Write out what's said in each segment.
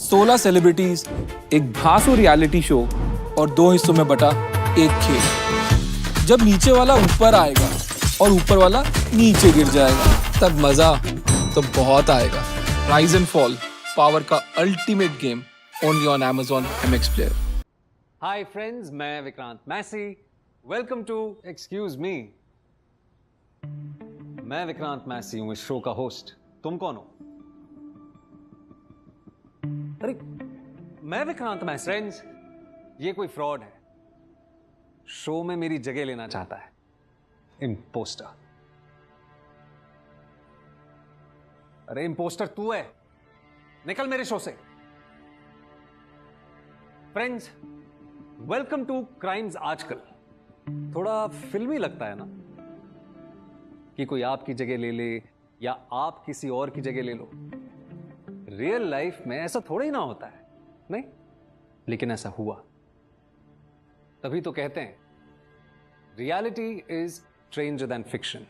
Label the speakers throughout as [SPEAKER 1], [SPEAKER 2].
[SPEAKER 1] 16 celebrities, एक धांसू reality show और 2 हिस्सों में बटा एक खेल। जब नीचे वाला ऊपर आएगा और ऊपर वाला नीचे गिर जाएगा, तब मजा तो बहुत आएगा। राइज एंड फॉल, पावर का ultimate game, only on Amazon MX Player।
[SPEAKER 2] Hi friends, मैं Vikrant Massey. Welcome to excuse me. मैं विक्रांत मैसी हूं, इस शो का होस्ट। तुम कौन हो? अरे मैं विक्रांत मैसी। फ्रेंड्स, ये कोई फ्रॉड है, शो में मेरी जगह लेना चाहता है। इम्पोस्टर। अरे इम्पोस्टर तू है, निकल मेरे शो से। फ्रेंड्स, वेलकम टू क्राइम्स आजकल। थोड़ा फिल्मी लगता है ना कि कोई आपकी जगह ले ले या आप किसी और की जगह ले लो। रियल लाइफ में ऐसा थोड़ा ही ना होता है, नहीं? लेकिन ऐसा हुआ, तभी तो कहते हैं reality is stranger then fiction.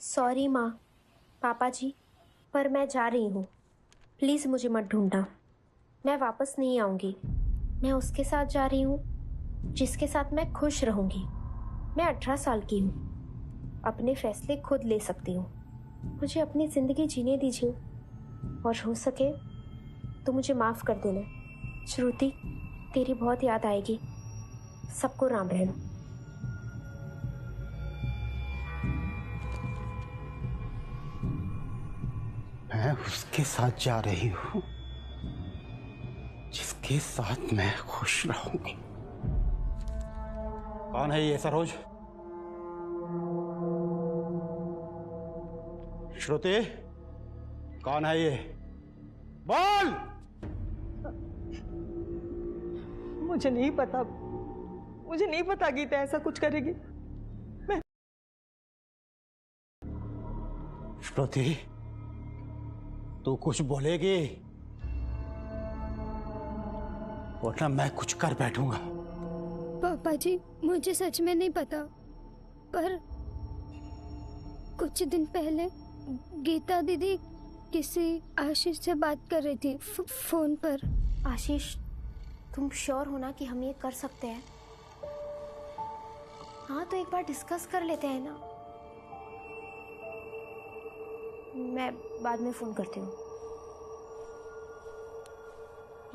[SPEAKER 3] Sorry माँ, पापा जी, पर मैं जा रही हूँ। प्लीज़ मुझे मत ढूंढना, मैं वापस नहीं आऊँगी। मैं उसके साथ जा रही हूँ जिसके साथ मैं खुश रहूँगी। मैं 18 साल की हूँ, अपने फैसले खुद ले सकती हूँ। मुझे अपनी ज़िंदगी जीने दीजिए और हो सके तो मुझे माफ़ कर देना। श्रुति, तेरी बहुत याद आएगी। सबको राम रहम।
[SPEAKER 4] मैं उसके साथ जा रही हूं जिसके साथ मैं खुश रहूंगी। कौन है ये सरोज? श्रुति, कौन है ये? बोल।
[SPEAKER 5] मुझे नहीं पता, मुझे नहीं पता गीता ऐसा कुछ करेगी।
[SPEAKER 4] श्रुति, तू कुछ बोलेगी वरना मैं कुछ कर बैठूंगा।
[SPEAKER 6] पापा जी, मुझे सच में नहीं पता, पर कुछ दिन पहले गीता दीदी किसी आशीष से बात कर रही थी फोन पर।
[SPEAKER 3] आशीष, तुम श्योर हो ना कि हम ये कर सकते हैं? हाँ, तो एक बार डिस्कस कर लेते हैं ना। मैं बाद में फ़ोन करती हूँ।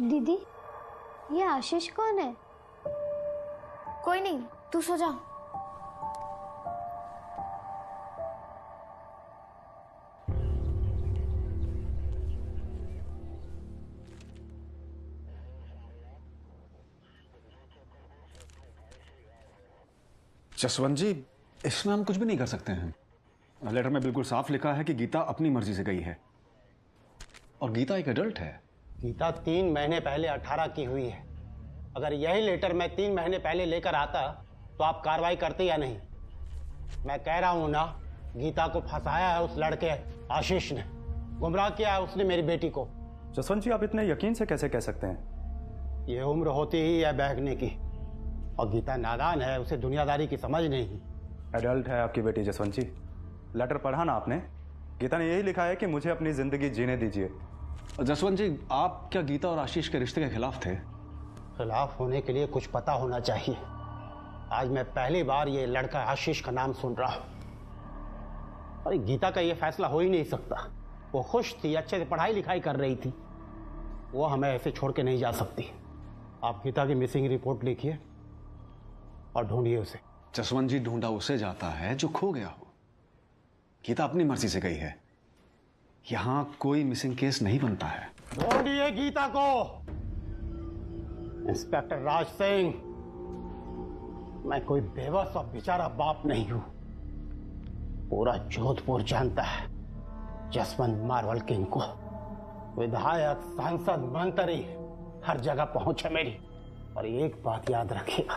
[SPEAKER 6] दीदी, ये आशीष कौन है?
[SPEAKER 3] कोई नहीं, तू सो जा।
[SPEAKER 7] जसवंत जी, इसमें हम कुछ भी नहीं कर सकते हैं। लेटर में बिल्कुल साफ लिखा है कि गीता अपनी मर्जी से गई है और गीता एक एडल्ट है।
[SPEAKER 4] गीता 3 महीने पहले 18 की हुई है। अगर यही लेटर मैं 3 महीने पहले लेकर आता तो आप कार्रवाई करते या नहीं? मैं कह रहा हूं ना, गीता को फंसाया है उस लड़के आशीष ने, गुमराह किया है उसने मेरी बेटी को।
[SPEAKER 7] जसवंत जी, आप इतने यकीन से कैसे कह सकते हैं?
[SPEAKER 4] ये उम्र होती ही है बहकने की, और गीता नादान है, उसे दुनियादारी की समझ नहीं।
[SPEAKER 7] एडल्ट है आपकी बेटी जसवंत जी। लेटर पढ़ा ना आपने?
[SPEAKER 8] गीता ने यही लिखा है कि मुझे अपनी जिंदगी जीने दीजिए।
[SPEAKER 7] जसवंत जी, आप क्या गीता और आशीष के रिश्ते के खिलाफ थे?
[SPEAKER 4] खिलाफ होने के लिए कुछ पता होना चाहिए। आज मैं पहली बार ये लड़का आशीष का नाम सुन रहा हूं। अरे गीता का ये फैसला हो ही नहीं सकता। वो खुश थी, अच्छे से पढ़ाई लिखाई कर रही थी, वो हमें ऐसे छोड़ के नहीं जा सकती। आप गीता की मिसिंग रिपोर्ट लिखिए और ढूंढिए उसे।
[SPEAKER 7] जसवंत जी, ढूंढा उसे जाता है जो खो गया हो। गीता अपनी मर्जी से गई है, यहां कोई मिसिंग केस नहीं बनता है।
[SPEAKER 4] ढूंढिए गीता को। इंस्पेक्टर राज सिंह, मैं कोई बेबस और बेचारा बाप नहीं हूं। पूरा जोधपुर जानता है जसवंत मार्वल किंग को। विधायक, सांसद, मंत्री, हर जगह पहुंच है मेरी। और एक बात याद रखिएगा,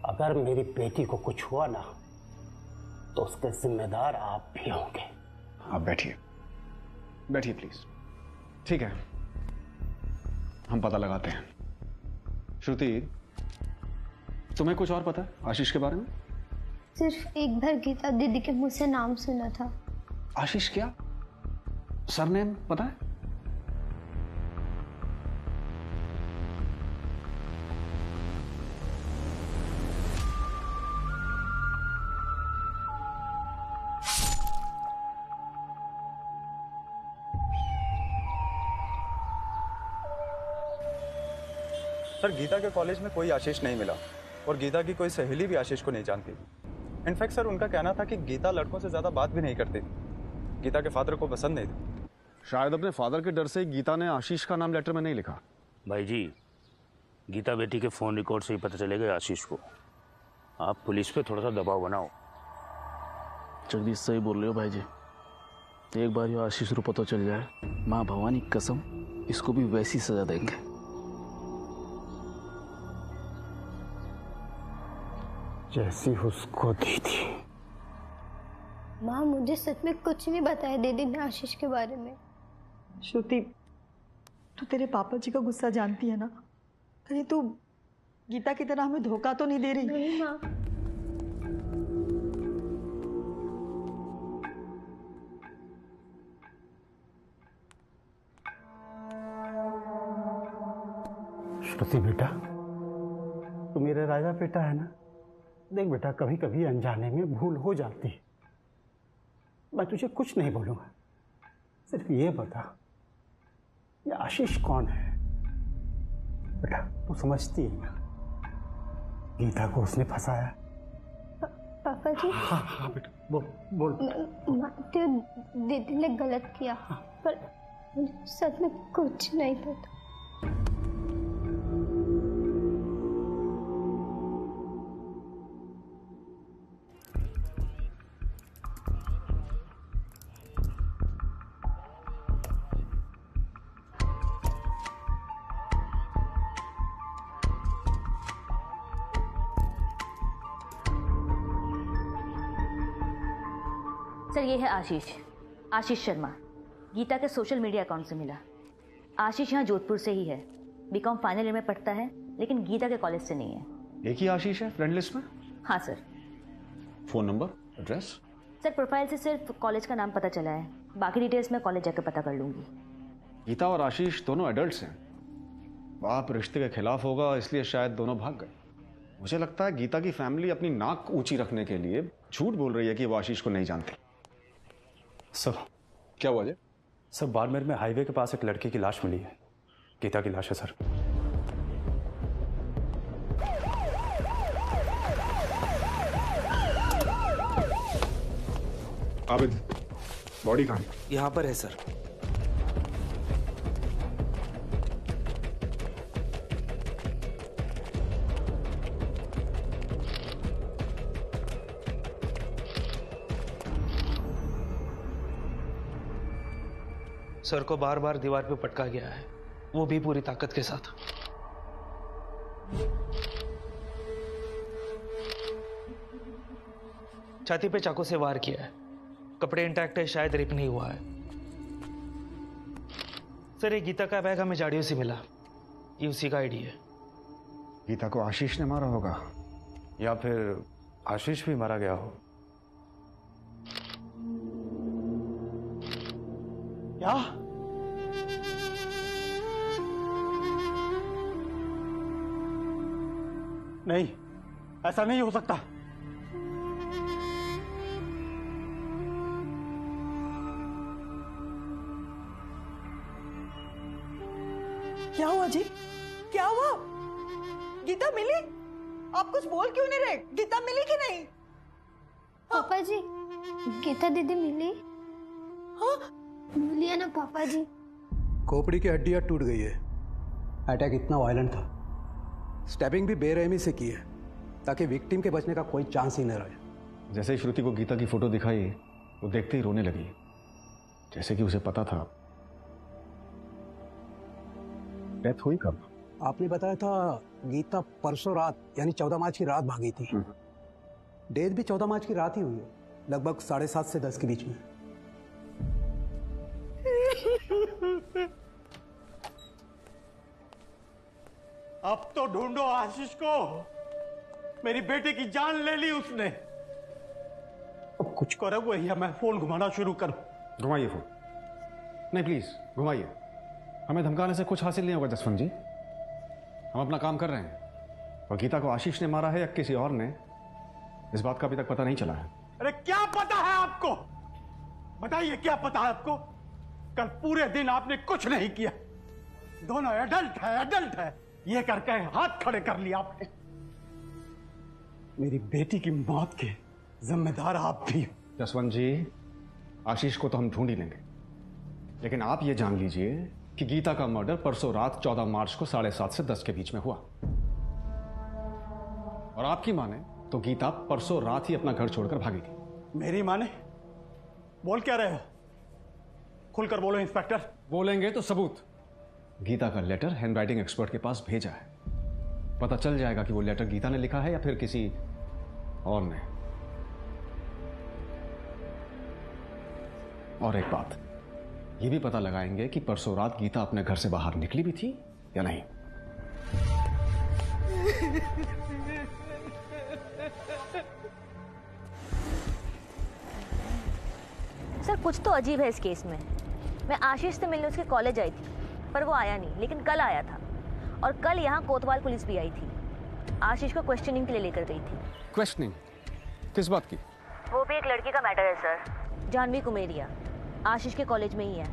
[SPEAKER 4] अगर मेरी बेटी को कुछ हुआ ना तो उसके जिम्मेदार आप भी होंगे।
[SPEAKER 7] आप बैठिए, बैठिए प्लीज। ठीक है, हम पता लगाते हैं। श्रुति, तुम्हें कुछ और पता है आशीष के बारे में?
[SPEAKER 6] सिर्फ एक बार गीता दीदी के मुंह से नाम सुना था।
[SPEAKER 7] आशीष क्या? सरनेम पता है?
[SPEAKER 8] सर, गीता के कॉलेज में कोई आशीष नहीं मिला और गीता की कोई सहेली भी आशीष को नहीं जानती। इनफैक्ट सर, उनका कहना था कि गीता लड़कों से ज्यादा बात भी नहीं करती। गीता के फादर को पसंद नहीं थी।
[SPEAKER 7] शायद अपने फादर के डर से गीता ने आशीष का नाम लेटर में नहीं लिखा।
[SPEAKER 9] भाई जी, गीता बेटी के फ़ोन रिकॉर्ड से ही पता चलेगा आशीष को। आप पुलिस पे थोड़ा सा दबाव बनाओ।
[SPEAKER 10] जगदीश सही बोल रहे हो भाई जी। एक बार ये आशीष को पता चल जाए, माँ भवानी की कसम, इसको भी वैसी सजा देंगे।
[SPEAKER 4] जैसी उसको दी थी।
[SPEAKER 6] माँ मुझे सच में कुछ नहीं बताया दीदी ने आशीष के बारे में।
[SPEAKER 5] श्रुति, तू तेरे पापा जी का गुस्सा जानती है ना? कहीं तू गीता की तरह हमें धोखा तो नहीं दे रही?
[SPEAKER 6] नहीं माँ।
[SPEAKER 4] श्रुति बेटा, तू मेरा राजा बेटा है ना। देख बेटा, कभी कभी अनजाने में भूल हो जाती है। मैं तुझे कुछ नहीं बोलूंगा, सिर्फ ये बता, ये आशीष कौन है? बेटा तू समझती है ना, गीता को उसने फंसाया।
[SPEAKER 6] पापा जी।
[SPEAKER 4] हाँ हाँ बेटा, बोल बोल।
[SPEAKER 6] तो दीदी ने गलत किया, पर मुझे सच में कुछ नहीं पता।
[SPEAKER 11] सर, ये है आशीष शर्मा। गीता के सोशल मीडिया अकाउंट से मिला। आशीष यहाँ जोधपुर से ही है, बीकॉम फाइनल ईयर में पढ़ता है, लेकिन गीता के कॉलेज से नहीं है।
[SPEAKER 7] एक ही आशीष है फ्रेंड लिस्ट में?
[SPEAKER 11] हाँ sir.
[SPEAKER 7] Phone number, address?
[SPEAKER 11] Sir, profile से सिर्फ कॉलेज का नाम पता चला है, बाकी डिटेल्स मैं कॉलेज जाकर पता कर लूँगी।
[SPEAKER 7] गीता और आशीष दोनों एडल्ट्स हैं। बाप रिश्ते के खिलाफ होगा, इसलिए शायद दोनों भाग गए। मुझे लगता है गीता की फैमिली अपनी नाक ऊंची रखने के लिए झूठ बोल रही है कि वो आशीष को नहीं जानती।
[SPEAKER 8] सर,
[SPEAKER 7] क्या हुआ जी?
[SPEAKER 8] सर, बाड़मेर में हाईवे के पास एक लड़की की लाश मिली है। गीता की लाश है सर।
[SPEAKER 7] आबिद, बॉडी कहाँ?
[SPEAKER 1] यहाँ पर है सर।
[SPEAKER 12] सर को बार बार दीवार पे पटका गया है, वो भी पूरी ताकत के साथ। छाती पे चाकू से वार किया है, कपड़े इंटैक्ट है, शायद रेप नहीं हुआ है। सर, ये गीता का बैग हमें झाड़ियों से मिला, ये उसी का आईडी है।
[SPEAKER 7] गीता को आशीष ने मारा होगा,
[SPEAKER 8] या फिर आशीष भी मारा गया हो।
[SPEAKER 4] क्या? नहीं, ऐसा नहीं हो सकता।
[SPEAKER 5] क्या हुआ जी? क्या हुआ? गीता मिली? आप कुछ बोल क्यों नहीं रहे? गीता मिली कि नहीं?
[SPEAKER 6] पापा जी, गीता दीदी मिली?
[SPEAKER 5] हाँ?
[SPEAKER 6] मिली है ना पापा जी?
[SPEAKER 13] खोपड़ी की हड्डियां टूट गई है।
[SPEAKER 4] अटैक इतना वायलेंट था,
[SPEAKER 13] स्टैबिंग भी बेरहमी से की है ताकि विक्टिम के बचने का कोई चांस ही न रहे।
[SPEAKER 7] जैसे ही श्रुति को गीता की फोटो दिखाई, वो देखते ही रोने लगी, जैसे कि उसे पता था। डेथ हुई कब?
[SPEAKER 13] आपने बताया था गीता परसों रात यानी 14 मार्च की रात भागी थी। डेथ भी 14 मार्च की रात ही हुई है, लगभग 7:30 से 10 के बीच में।
[SPEAKER 4] अब तो ढूंढो आशीष को। मेरी बेटे की जान ले ली उसने। अब कुछ करोगे या मैं फोन घुमाना शुरू करूं?
[SPEAKER 7] घुमाइए फोन। नहीं प्लीज घुमाइए। हमें धमकाने से कुछ हासिल नहीं होगा जसवंत जी। हम अपना काम कर रहे हैं और गीता को आशीष ने मारा है या किसी और ने, इस बात का अभी तक पता नहीं चला है।
[SPEAKER 4] अरे क्या पता है आपको? बताइए क्या पता है आपको? कल पूरे दिन आपने कुछ नहीं किया। दोनों एडल्ट है ये करके हाथ खड़े कर लिया आपने। मेरी बेटी की मौत के जिम्मेदार आप भी हो।
[SPEAKER 7] जसवंत जी, आशीष को तो हम ढूंढ ही लेंगे, लेकिन आप ये जान लीजिए कि गीता का मर्डर परसों रात 14 मार्च को 7:30 से 10 के बीच में हुआ। और आपकी माने तो गीता परसों रात ही अपना घर छोड़कर भागी थी।
[SPEAKER 4] मेरी माने? बोल क्या रहे हो? खुलकर बोलो इंस्पेक्टर।
[SPEAKER 7] बोलेंगे तो सबूत। गीता का लेटर हैंडराइटिंग एक्सपर्ट के पास भेजा है। पता चल जाएगा कि वो लेटर गीता ने लिखा है या फिर किसी और ने। और एक बात ये भी पता लगाएंगे कि परसों रात गीता अपने घर से बाहर निकली भी थी या नहीं।
[SPEAKER 11] सर कुछ तो अजीब है इस केस में। मैं आशीष से मिलने उसके कॉलेज आई थी, पर वो आया नहीं, लेकिन कल आया था। और कल यहाँ कोतवाल पुलिस भी आई थी। आशीष को क्वेश्चनिंग के लिए लेकर गई थी।
[SPEAKER 7] क्वेश्चनिंग किस बात की?
[SPEAKER 11] वो भी एक लड़की का मैटर है सर, जानवी कुमेरिया। आशीष के कॉलेज में ही है,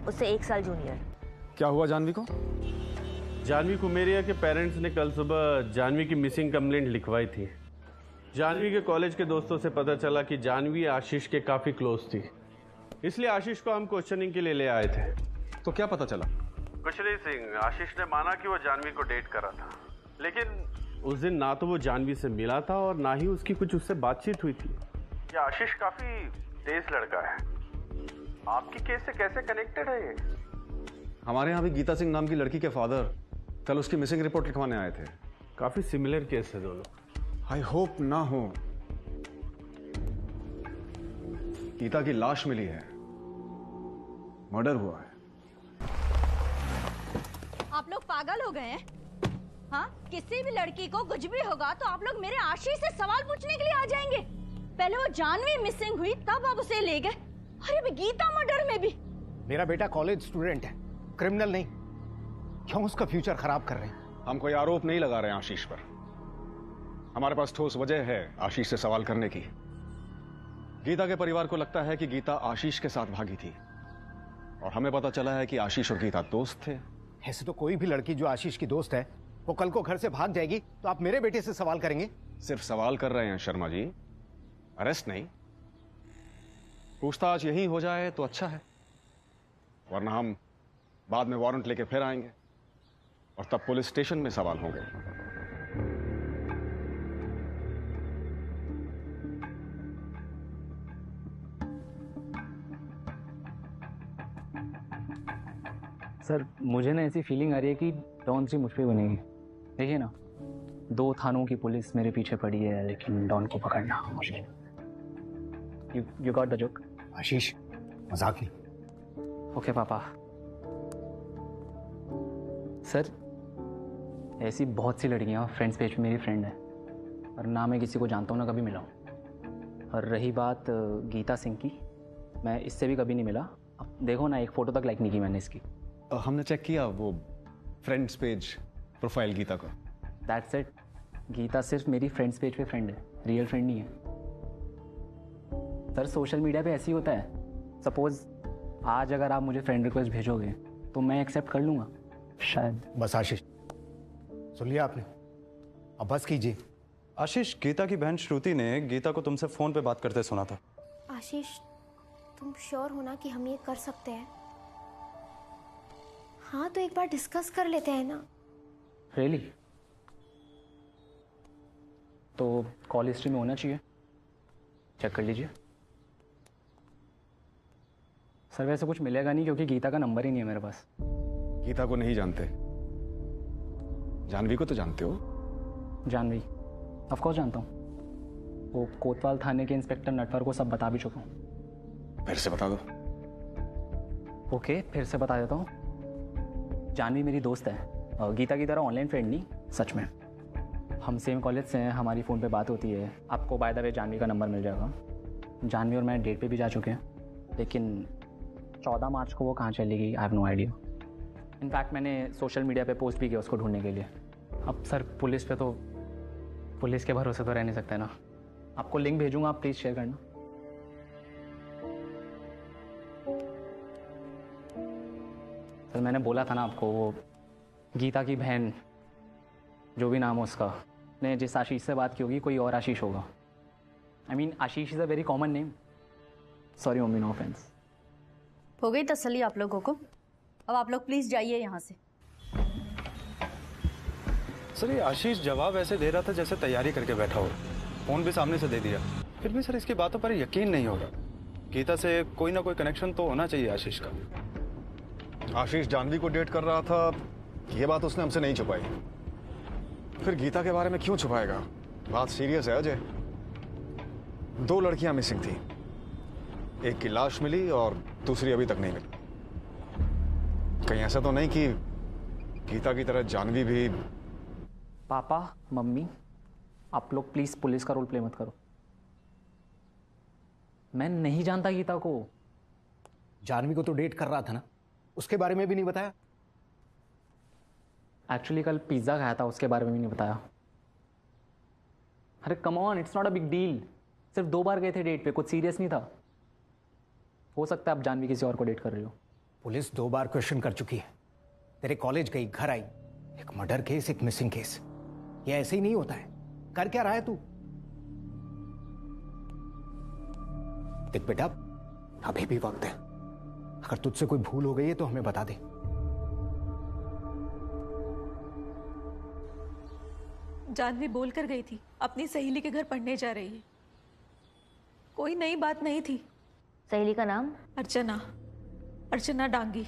[SPEAKER 11] उससे 1 साल जूनियर।
[SPEAKER 7] क्या हुआ जानवी को?
[SPEAKER 14] जानवी कुमेरिया के पेरेंट्स ने कल सुबह जानवी की मिसिंग कंप्लेंट लिखवाई थी। जानवी के कॉलेज के दोस्तों से पता चला कि जानवी आशीष के काफी क्लोज थी, इसलिए आशीष को हम क्वेश्चनिंग के लिए ले आए थे।
[SPEAKER 7] तो क्या पता चला?
[SPEAKER 14] कुछ नहीं सिंह, आशीष ने माना कि वो जानवी को डेट करा था, लेकिन उस दिन ना तो वो जानवी से मिला था और ना ही उसकी कुछ उससे बातचीत हुई थी। ये आशीष काफी तेज लड़का है। आपकी केस से कैसे कनेक्टेड है ये?
[SPEAKER 7] हमारे यहाँ भी गीता सिंह नाम की लड़की के फादर कल उसकी मिसिंग रिपोर्ट लिखवाने आए थे।
[SPEAKER 14] काफी सिमिलर केस है दोनों।
[SPEAKER 7] आई होप ना हो। गीता की लाश मिली है, मर्डर हुआ है।
[SPEAKER 15] आप लोग पागल हो गए हैं? हाँ, किसी भी लड़की को कुछ भी होगा तो आप लोग मेरे आशीष से सवाल पूछने के लिए आ जाएंगे। पहले वो जानवी मिसिंग हुई तब आप उसे ले गए, अरे अभी गीता मर्डर में भी।
[SPEAKER 4] मेरा बेटा कॉलेज स्टूडेंट है, क्रिमिनल नहीं। क्यों उसका फ्यूचर खराब कर रहे हैं?
[SPEAKER 7] हम कोई आरोप नहीं लगा रहे हैं आशीष पर। हमारे पास ठोस वजह है आशीष से सवाल करने की। गीता के परिवार को लगता है कि गीता आशीष के साथ भागी थी, और हमें पता चला है कि आशीष और गीता दोस्त थे।
[SPEAKER 4] ऐसे तो कोई भी लड़की जो आशीष की दोस्त है वो कल को घर से भाग जाएगी तो आप मेरे बेटे से सवाल करेंगे?
[SPEAKER 7] सिर्फ सवाल कर रहे हैं शर्मा जी, अरेस्ट नहीं। पूछताछ यही हो जाए तो अच्छा है, वरना हम बाद में वारंट लेके फिर आएंगे और तब पुलिस स्टेशन में सवाल होंगे।
[SPEAKER 16] सर मुझे ना ऐसी फीलिंग आ रही है कि डॉन से मुझ पे बनेगी। देखिए ना, 2 थानों की पुलिस मेरे पीछे पड़ी है, लेकिन डॉन को पकड़ना मुश्किल। You got the joke?
[SPEAKER 4] Ashish मजाक नहीं।
[SPEAKER 16] ओके पापा। सर ऐसी बहुत सी लड़कियां फ्रेंड्स पेज पे मेरी फ्रेंड है, और ना मैं किसी को जानता हूँ ना कभी मिला हूँ। और रही बात गीता सिंह की, मैं इससे भी कभी नहीं मिला अब देखो ना, एक फ़ोटो तक लाइक नहीं की मैंने इसकी।
[SPEAKER 7] हमने चेक किया वो फ्रेंड्स पेज प्रोफाइल गीता का।
[SPEAKER 16] That's it. गीता सिर्फ मेरी फ्रेंड्स पेज पे फ्रेंड है, रियल फ्रेंड नहीं है। सर सोशल मीडिया पे ऐसे ही होता है। सपोज आज अगर आप मुझे फ्रेंड रिक्वेस्ट भेजोगे तो मैं एक्सेप्ट कर लूँगा शायद।
[SPEAKER 13] बस आशीष, सुन लिया आपने, अब बस कीजिए।
[SPEAKER 8] आशीष, गीता की बहन श्रुति ने गीता को तुमसे फोन पे बात करते सुना था।
[SPEAKER 3] आशीष, तुम श्योर हो ना कि हम ये कर सकते हैं? हाँ तो एक बार डिस्कस कर लेते हैं ना।
[SPEAKER 16] रियली? तो कॉल हिस्ट्री में होना चाहिए, चेक कर लीजिए। सर वैसे कुछ मिलेगा नहीं क्योंकि गीता का नंबर ही नहीं है मेरे पास।
[SPEAKER 7] गीता को नहीं जानते, जानवी को तो जानते हो?
[SPEAKER 16] जानवी ऑफ कोर्स जानता हूँ। वो कोतवाल थाने के इंस्पेक्टर नटवर को सब बता भी चुका हूँ।
[SPEAKER 7] फिर से बता दो।
[SPEAKER 16] ओके, फिर से बता देता हूँ। जानवी मेरी दोस्त है, गीता की तरह ऑनलाइन फ्रेंड नहीं, सच में। हम सेम कॉलेज से हैं, हमारी फ़ोन पे बात होती है। आपको बाय द वे जानवी का नंबर मिल जाएगा। जानवी और मैं डेट पे भी जा चुके हैं, लेकिन 14 मार्च को वो कहाँ चली गई I have no idea. In fact मैंने सोशल मीडिया पे पोस्ट भी किया उसको ढूंढने के लिए। अब सर पुलिस पे तो, पुलिस के भरोसे तो रह नहीं सकते ना। आपको लिंक भेजूंगा, आप प्लीज़ शेयर करना। सर मैंने बोला था ना आपको, वो गीता की बहन जो भी नाम है उसका, ने जिस आशीष से बात की होगी कोई और आशीष होगा। I mean Ashish is a very common name. Sorry mummy, no offence.
[SPEAKER 15] हो गई तसल्ली आप लोगों को? अब आप लोग प्लीज जाइए यहाँ से।
[SPEAKER 8] सर ये आशीष जवाब ऐसे दे रहा था जैसे तैयारी करके बैठा हो, फोन भी सामने से दे दिया। फिर भी सर इसकी बातों पर यकीन नहीं होगा। गीता से कोई ना कोई कनेक्शन तो होना चाहिए आशीष का।
[SPEAKER 7] आशीष जानवी को डेट कर रहा था, ये बात उसने हमसे नहीं छुपाई। फिर गीता के बारे में क्यों छुपाएगा? बात सीरियस है अजय। 2 लड़कियां मिसिंग थी, एक की लाश मिली और दूसरी अभी तक नहीं मिली। कहीं ऐसा तो नहीं कि गीता की तरह जानवी भी?
[SPEAKER 16] पापा मम्मी, आप लोग प्लीज पुलिस का रोल प्ले मत करो। मैं नहीं जानता गीता को।
[SPEAKER 13] जानवी को तो डेट कर रहा था ना, उसके बारे में भी नहीं बताया?
[SPEAKER 16] एक्चुअली कल पिज्जा खाया था, उसके बारे में भी नहीं बताया। अरे come on, it's not a big deal. सिर्फ 2 बार गए थे डेट पे, कुछ सीरियस नहीं था। हो सकता है आप जानवी किसी और को डेट कर रही हो।
[SPEAKER 13] पुलिस 2 बार क्वेश्चन कर चुकी है। तेरे कॉलेज गई, घर आई, एक मर्डर केस, एक मिसिंग केस। ये ऐसे ही नहीं होता है। कर क्या रहा है तू? देख बेटा, अभी भी वक्त है। अगर तुझसे कोई भूल हो गई है तो हमें बता दे।
[SPEAKER 17] जानवी बोल कर गई थी अपनी सहेली के घर पढ़ने जा रही है। कोई नई बात नहीं थी।
[SPEAKER 11] सहेली का नाम?
[SPEAKER 17] अर्चना, अर्चना डांगी।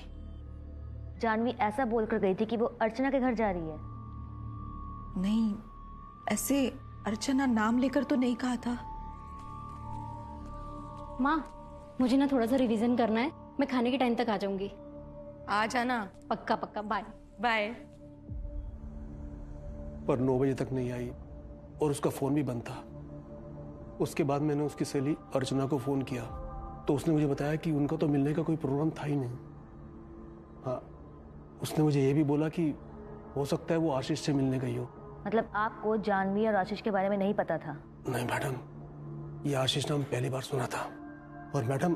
[SPEAKER 11] जानवी ऐसा बोल कर गई थी कि वो अर्चना के घर जा रही है?
[SPEAKER 17] नहीं, ऐसे अर्चना नाम लेकर तो नहीं कहा था।
[SPEAKER 18] माँ, मुझे ना थोड़ा सा रिवीजन करना है, मैं खाने के टाइम तक आ जाऊंगी।
[SPEAKER 17] आ जाना।
[SPEAKER 18] पक्का पक्का, बाय
[SPEAKER 17] बाय।
[SPEAKER 19] पर 9 बजे तक नहीं आई और उसका फ़ोन भी बंद था। उसके बाद मैंने उसकी सहेली अर्चना को फ़ोन किया तो उसने मुझे बताया कि उनका तो मिलने का कोई प्रोग्राम था ही नहीं। हाँ, उसने मुझे ये भी बोला कि हो सकता है वो आशीष से मिलने गई हो।
[SPEAKER 11] मतलब आपको जानवी और आशीष के बारे में नहीं पता था?
[SPEAKER 19] नहीं मैडम, ये आशीष नाम पहली बार सुना था। और मैडम,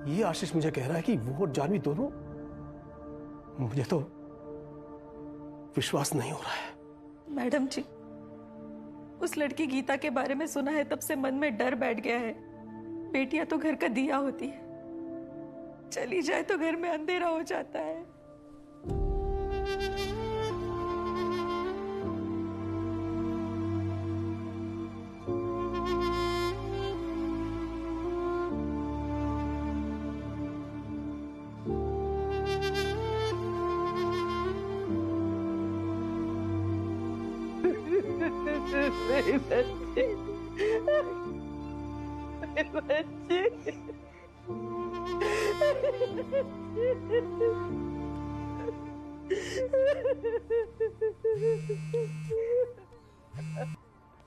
[SPEAKER 19] ये आशीष मुझे कह रहा है कि वो और जानवी दोनों, मुझे तो विश्वास नहीं हो रहा है।
[SPEAKER 17] मैडम जी, उस लड़की गीता के बारे में सुना है, तब से मन में डर बैठ गया है। बेटियां तो घर का दिया होती है, चली जाए तो घर में अंधेरा हो जाता है।
[SPEAKER 20] मेरे बच्चे, मेरे बच्चे।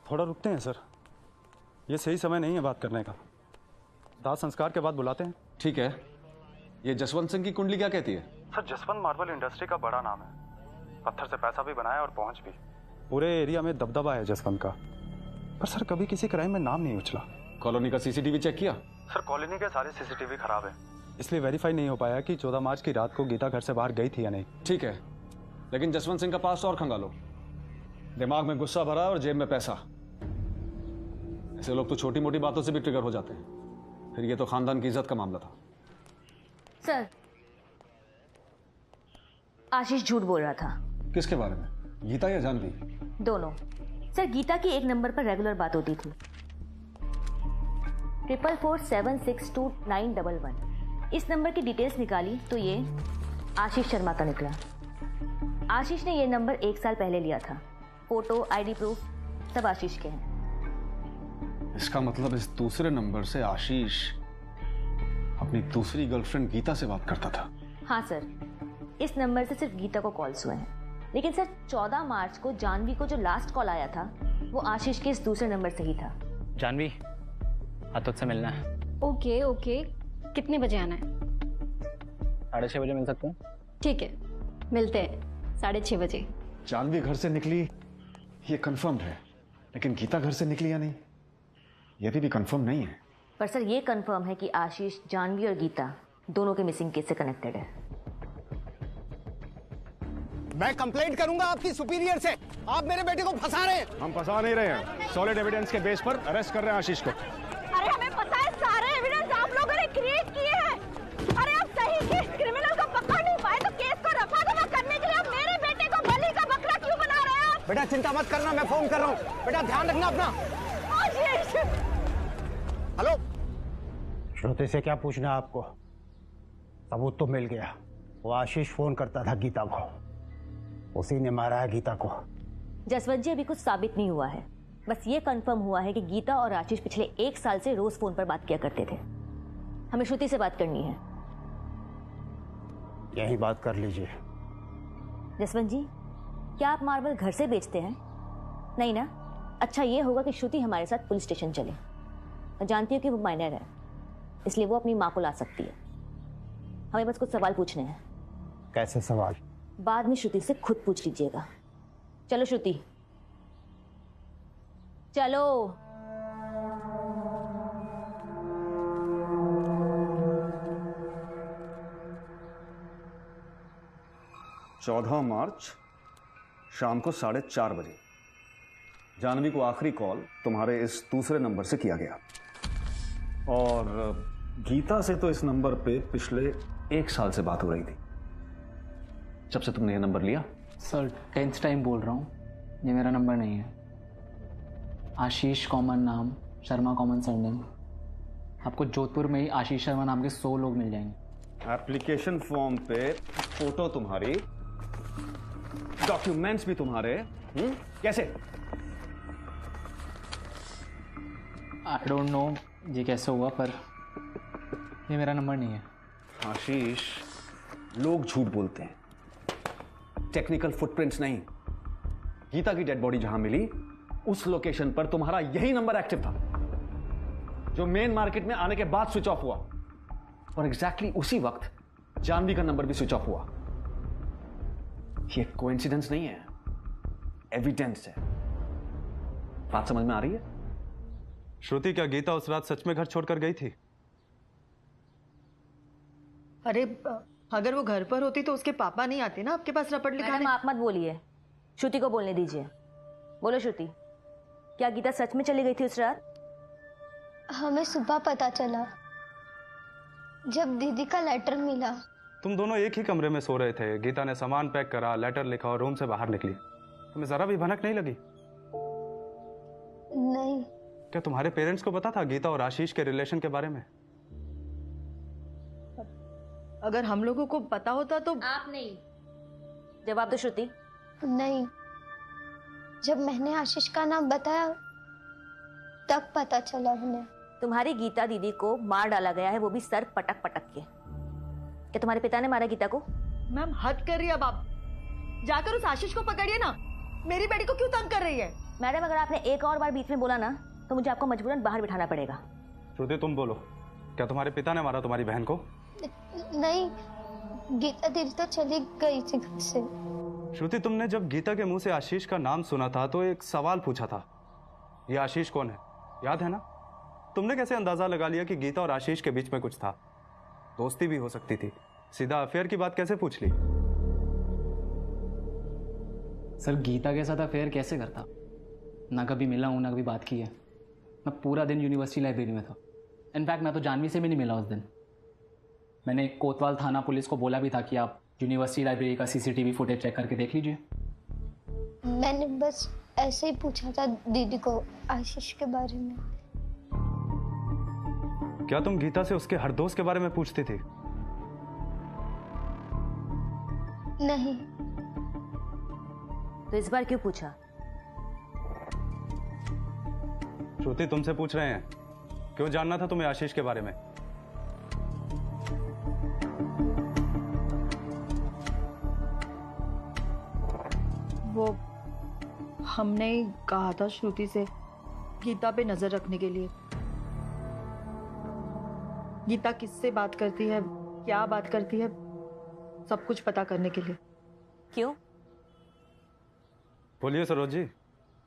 [SPEAKER 8] थोड़ा रुकते हैं सर, ये सही समय नहीं है बात करने का। दाह संस्कार के बाद बुलाते हैं।
[SPEAKER 7] ठीक है, ये जसवंत सिंह की कुंडली क्या कहती है?
[SPEAKER 8] सर जसवंत मार्बल इंडस्ट्री का बड़ा नाम है, पत्थर से पैसा भी बनाया और पहुंच भी। पूरे एरिया में दबदबा है जसवंत का, पर सर कभी किसी क्राइम में नाम नहीं उछला।
[SPEAKER 7] कॉलोनी का सीसीटीवी चेक किया?
[SPEAKER 8] सर कॉलोनी के सारे सीसीटीवी खराब है, इसलिए वेरीफाई नहीं हो पाया कि 14 मार्च की रात को गीता घर से बाहर गई थी या नहीं।
[SPEAKER 7] ठीक है, लेकिन जसवंत सिंह का पास्ट और खंगालो। दिमाग में गुस्सा भरा और जेब में पैसा। ऐसे लोग तो छोटी मोटी बातों से भी ट्रिगर हो जाते हैं, फिर ये तो खानदान की इज्जत का मामला था।
[SPEAKER 11] सर, आशीष झूठ बोल रहा था।
[SPEAKER 7] किसके बारे में, गीता या जानवी?
[SPEAKER 11] दोनों। सर, गीता की एक नंबर पर रेगुलर बात होती थी, 4447629111। इस नंबर की डिटेल्स निकाली तो ये आशीष शर्मा का निकला। आशीष ने ये नंबर 1 साल पहले लिया था। फोटो, आईडी प्रूफ सब आशीष के हैं।
[SPEAKER 7] इसका मतलब इस दूसरे नंबर से आशीष अपनी दूसरी गर्लफ्रेंड गीता से बात करता था?
[SPEAKER 11] हाँ सर, इस नंबर से सिर्फ गीता को कॉल्स हुए हैं, लेकिन सर 14 मार्च को जानवी को जो लास्ट कॉल आया था वो आशीष के इस दूसरे नंबर से ही था।
[SPEAKER 16] जानवी, हाँ तुझसे मिलना है।
[SPEAKER 18] ओके ओके, कितने बजे आना है?
[SPEAKER 16] 6:30 बजे मिल सकते हैं?
[SPEAKER 18] ठीक है, मिलते हैं 6:30 बजे।
[SPEAKER 7] जानवी घर से निकली ये कंफर्म है, लेकिन गीता घर से निकली या नहीं ये भी कंफर्म नहीं है।
[SPEAKER 11] पर सर ये कंफर्म है कि आशीष जानवी और गीता दोनों के मिसिंग केस से कनेक्टेड है।
[SPEAKER 4] मैं कंप्लेंट करूंगा आपकी सुपीरियर से, आप मेरे बेटे को फंसा रहे हैं।
[SPEAKER 7] हम फंसा नहीं रहे हैं, सॉलिड एविडेंस के बेस पर अरेस्ट कर रहे हैं आशीष को।
[SPEAKER 15] अरे हमें पता है सारे एविडेंस आप लोगों ने क्रिएट किए हैं। अरे आप सही केस क्रिमिनल को पकड़ नहीं पाए तो केस को रफा दफा करने के लिए आप मेरे बेटे को बलि का बकरा क्यों बना रहे हैं?
[SPEAKER 4] बेटा चिंता मत करना, मैं फोन कर रहा हूँ। बेटा ध्यान रखना अपना। हेलो, श्रुति से क्या पूछना है आपको? सबूत तो मिल गया, वो आशीष फोन करता था गीता को, उसी ने मारा है गीता को।
[SPEAKER 11] जसवंत जी, अभी कुछ साबित नहीं हुआ है, बस ये कंफर्म हुआ है कि गीता और आशीष पिछले 1 साल से रोज फोन पर बात किया करते थे। हमें श्रुति से बात करनी है।
[SPEAKER 4] यही बात कर लीजिए।
[SPEAKER 11] जसवंत जी, क्या आप मार्बल घर से बेचते हैं? नहीं ना? अच्छा ये होगा कि श्रुति हमारे साथ पुलिस स्टेशन चले। मैं जानती हूँ कि वो माइनर है, इसलिए वो अपनी माँ को ला सकती है। हमें बस कुछ सवाल पूछने हैं।
[SPEAKER 4] कैसे सवाल?
[SPEAKER 11] बाद में श्रुति से खुद पूछ लीजिएगा। चलो श्रुति, चलो।
[SPEAKER 7] चौदह मार्च शाम को 4:30 बजे जानवी को आखिरी कॉल तुम्हारे इस दूसरे नंबर से किया गया, और गीता से तो इस नंबर पे पिछले 1 साल से बात हो रही थी, जब से तुमने ये नंबर लिया।
[SPEAKER 16] सर 10th टाइम बोल रहा हूँ, ये मेरा नंबर नहीं है। आशीष कॉमन नाम, शर्मा कॉमन सरनेम। आपको जोधपुर में ही आशीष शर्मा नाम के 100 लोग मिल जाएंगे।
[SPEAKER 7] एप्लीकेशन फॉर्म पे फोटो तुम्हारी, डॉक्यूमेंट्स भी तुम्हारे। कैसे?
[SPEAKER 16] आई डोंट नो ये कैसे हुआ, पर ये मेरा नंबर नहीं है।
[SPEAKER 7] आशीष, लोग झूठ बोलते हैं, टेक्निकल फुटप्रिंट्स नहीं। गीता की डेड बॉडी जहां मिली उस लोकेशन पर तुम्हारा यही नंबर एक्टिव था, जो मेन मार्केट में आने के बाद स्विच ऑफ हुआ, और एग्जैक्टली उसी वक्त जानवी का नंबर भी स्विच ऑफ हुआ। ये कोइंसिडेंस नहीं है, एविडेंस है। बात समझ में आ रही है?
[SPEAKER 8] श्रुति, क्या गीता उस रात सच में घर छोड़कर गई थी?
[SPEAKER 5] अरे अगर वो घर पर होती तो उसके पापा नहीं आते ना आपके पास रपट लिखाने।
[SPEAKER 11] मैडम आप मत बोलिए, श्रुति को बोलने दीजिए। बोलो श्रुति, क्या गीता सच में चली गई थी उस रात?
[SPEAKER 6] हमें सुबह पता चला जब दीदी का लेटर मिला।
[SPEAKER 8] तुम दोनों एक ही कमरे में सो रहे थे, गीता ने सामान पैक करा, लेटर लिखा और रूम से बाहर निकली। तुम्हें जरा भी भनक नहीं लगी?
[SPEAKER 6] नहीं।
[SPEAKER 8] क्या तुम्हारे पेरेंट्स को पता था गीता और आशीष के रिलेशन के बारे में?
[SPEAKER 5] अगर हम लोगों को पता होता तो।
[SPEAKER 11] आप नहीं, जवाब दो श्रुति।
[SPEAKER 6] नहीं, जब मैंने आशीष का नाम बताया तब पता चला उन्हें।
[SPEAKER 11] तुम्हारी गीता दीदी को मार डाला गया है, वो भी सर पटक पटक के। क्या तुम्हारे पिता ने मारा गीता को?
[SPEAKER 5] मैम हद कर रही है अब आप। जाकर उस आशीष को पकड़िए ना, मेरी बेटी को क्यों तंग कर रही है?
[SPEAKER 11] मैडम अगर आपने एक और बार बीच में बोला ना तो मुझे आपको मजबूरन बाहर बिठाना पड़ेगा।
[SPEAKER 8] श्रुति तुम बोलो, क्या तुम्हारे पिता ने मारा तुम्हारी बहन को?
[SPEAKER 6] नहीं, गीता दीदी तो चली गई थी घर से।
[SPEAKER 8] श्रुति, तुमने जब गीता के मुंह से आशीष का नाम सुना था तो एक सवाल पूछा था, ये आशीष कौन है, याद है ना? तुमने कैसे अंदाजा लगा लिया कि गीता और आशीष के बीच में कुछ था? दोस्ती भी हो सकती थी, सीधा अफेयर की बात कैसे पूछ ली?
[SPEAKER 16] सर गीता के साथ अफेयर कैसे करता? ना कभी मिला हूँ ना कभी बात की है। मैं पूरा दिन यूनिवर्सिटी लाइब्रेरी में था। इनफैक्ट मैं तो जानवी से भी नहीं मिला उस दिन। मैंने कोतवाल थाना पुलिस को बोला भी था कि आप यूनिवर्सिटी लाइब्रेरी का सीसीटीवी फुटेज चेक करके देख लीजिए।
[SPEAKER 6] मैंने बस ऐसे ही पूछा था दीदी को आशीष के बारे में।
[SPEAKER 8] क्या तुम गीता से उसके हर दोस्त के बारे में पूछती थी?
[SPEAKER 6] नहीं।
[SPEAKER 11] तो इस बार क्यों पूछा?
[SPEAKER 8] श्रुति, तुमसे पूछ रहे हैं, क्यों जानना था तुम्हें आशीष के बारे में?
[SPEAKER 5] वो हमने ही कहा था श्रुति से गीता पे नजर रखने के लिए। गीता किससे बात करती है, क्या बात करती है, सब कुछ पता करने के लिए।
[SPEAKER 11] क्यों?
[SPEAKER 8] बोलिए सरोज जी,